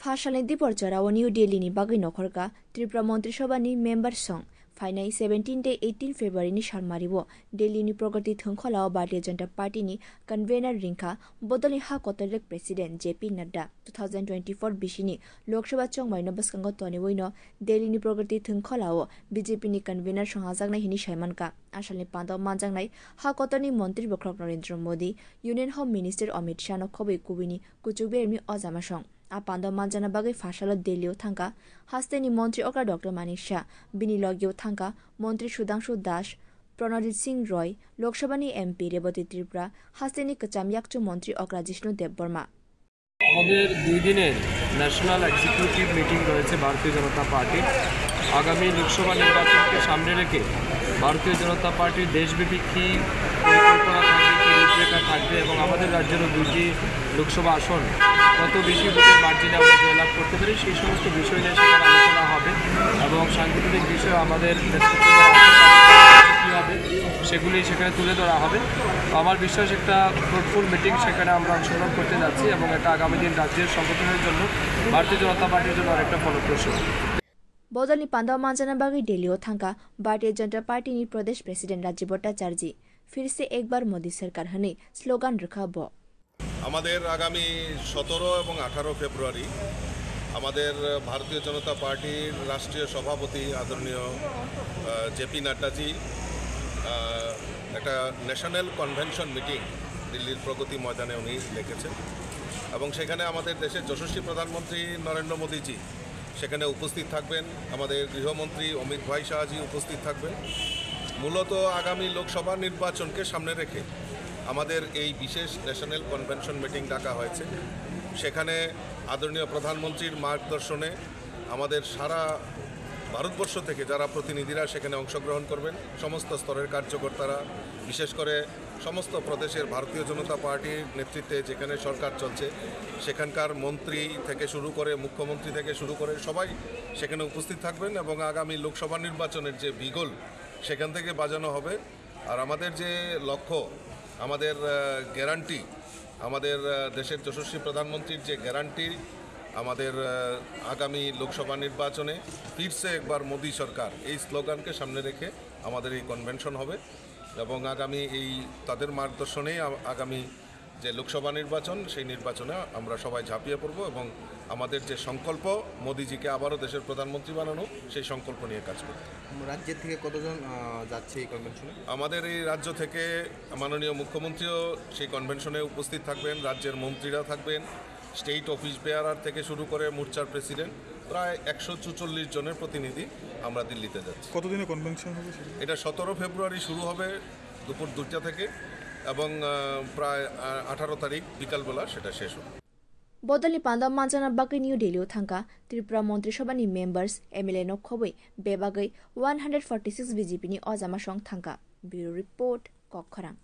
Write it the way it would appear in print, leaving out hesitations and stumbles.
फाशालनि दिपरचराव new दिल्लीनि बागै नखरका Tripura मन्त्रिसभानि member सं फाइनाय 17 to 18 फेब्रुवारिनि सालमारिबो दिल्लीनि प्रगति थंखलाव भारतीय जनता पार्टीनि कन्वेनर रिंखा बदलनि हा कतरेक प्रेसिडेंट जेपी नड्डा 2024 बिसिनि लोकसभा चंमाइनो बसकांगो तनिवइनो दिल्लीनि प्रगति थंखलाव बीजेपीनि कन्वेनर संहाजागनाय हिनि सायमानका आसालनि पान्दाव मानजांनाय हा कतरनि मन्त्री बख्रक Narendra Modi union home minister Amit Shah खबै कुबिनि कुचुकबेरनि अजामासं आ पान्दाव मानजाना बागै फाशाल दिल्लीयाव थांका हास्तेनि मन्त्री अक्रा डॉक्टर मानिक शाह बिनि लगियाव थांका मन्त्री सुधांशु दास प्रणजित सिंह रॉय लोकसभानि एमपी रेवती त्रिपुरा हास्तेनि कचाम याकचु मन्त्री अक्रा जिष्णु देबबर्मा আমাদের 2 দিনের ন্যাশনাল এক্সিকিউটিভ মিটিং রয়েছে ভারতীয় জনতা পার্টির আগামী লোকসভা নির্বাচনকে সামনে রেখে ভারতীয় জনতা পার্টির দেশব্যাপী কি পরিকল্পনা থাকবে কি রূপরেখা থাকবে এবং আমাদের রাজ্যের 2টি লোকসভা আসন কত বেশি ভোটের মার্জিনে আমরা জয়লাভ করতে পারি সেই সমস্ত বিষয় নিয়ে সেখানে আলোচনা হবে এবং সাংগঠনিক বিষয় আমাদের কী হবে সেগুলি সেখানে তুলে ধরা হবে। আমার বিশ্বাস একটা ফ্রুটফুল মিটিং সেখানে আমরা অংশগ্রহণ করতে যাচ্ছি এবং এটা আগামী দিন রাজ্যের সংগঠনের জন্য ভারতীয় জনতা পার্টির জন্য আরেকটা ফলপ্রসূ। बदलनि पान्दाव मानजाना बागै दिल्लीयाव थांका भारतीय जनता पार्टीनि प्रदेश प्रेसिडेंट राजीव भट्टाचार्य फिर से एक बार मोदी सरकार हने स्लोगान रखा ब আমাদের আগামী 17 এবং 18 ফেব্রুয়ারি আমাদের ভারতীয় জনতা পার্টির রাষ্ট্রীয় সভাপতি আদরণীয় জেপি নাড্ডাজি একটা ন্যাশনাল কনভেনশন মিটিং দিল্লির প্রগতি ময়দানে উনি ডেকেছেন এবং সেখানে আমাদের দেশের যশস্বী প্রধানমন্ত্রী নরেন্দ্র মোদীজি সেখানে উপস্থিত থাকবেন, আমাদের গৃহমন্ত্রী অমিত ভাই শাহজি উপস্থিত থাকবেন। মূলত আগামী লোকসভা নির্বাচনকে সামনে রেখে আমাদের এই বিশেষ ন্যাশনাল কনভেনশন মিটিং ডাকা হয়েছে। সেখানে আদরণীয় প্রধানমন্ত্রীর মার্গদর্শনে আমাদের সারা ভারতবর্ষ থেকে যারা প্রতিনিধিরা সেখানে অংশগ্রহণ করবেন, সমস্ত স্তরের কার্যকর্তারা, বিশেষ করে সমস্ত প্রদেশের ভারতীয় জনতা পার্টির নেতৃত্বে যেখানে সরকার চলছে সেখানকার মন্ত্রী থেকে শুরু করে মুখ্যমন্ত্রী থেকে শুরু করে সবাই সেখানে উপস্থিত থাকবেন এবং আগামী লোকসভা নির্বাচনের যে বিগল সেখান থেকে বাজানো হবে। আর আমাদের যে লক্ষ্য, আমাদের গ্যারান্টি, আমাদের দেশের যশস্বী প্রধানমন্ত্রীর যে গ্যারান্টি, আমাদের আগামী লোকসভা নির্বাচনে ফিরসে একবার মোদি সরকার, এই স্লোগানকে সামনে রেখে আমাদের এই কনভেনশন হবে এবং আগামী এই তাদের মার্গদর্শনেই আগামী যে লোকসভা নির্বাচন সেই নির্বাচনে আমরা সবাই ঝাঁপিয়ে পড়ব এবং আমাদের যে সংকল্প মোদিজিকে আবারও দেশের প্রধানমন্ত্রী বানানো, সেই সংকল্প নিয়ে কাজ করব। রাজ্যের থেকে কতজন যাচ্ছে এই কনভেনশনে? আমাদের এই রাজ্য থেকে মাননীয় মুখ্যমন্ত্রীও সেই কনভেনশনে উপস্থিত থাকবেন, রাজ্যের মন্ত্রীরা থাকবেন, স্টেট অফিস বেয়ারার থেকে শুরু করে মোর্চার প্রেসিডেন্ট, প্রায় 144 জনের প্রতিনিধি আমরা দিল্লিতে যাচ্ছি। কতদিনের কনভেনশন হবে? এটা 17 ফেব্রুয়ারি শুরু হবে দুপুর 2টা থেকে এবং প্রায় 18 তারিখ বিকালবেলা সেটা শেষ হবে। बदलनि पान्दाव मानजाना बागै न्यू दिल्लीयाव थांका त्रिपुरा मन्त्रिसभानि मेम्बार्स एमएलए खबै बेबागै 146 बीजेपीनि अजामा सं थांका। Bureau report कखरां।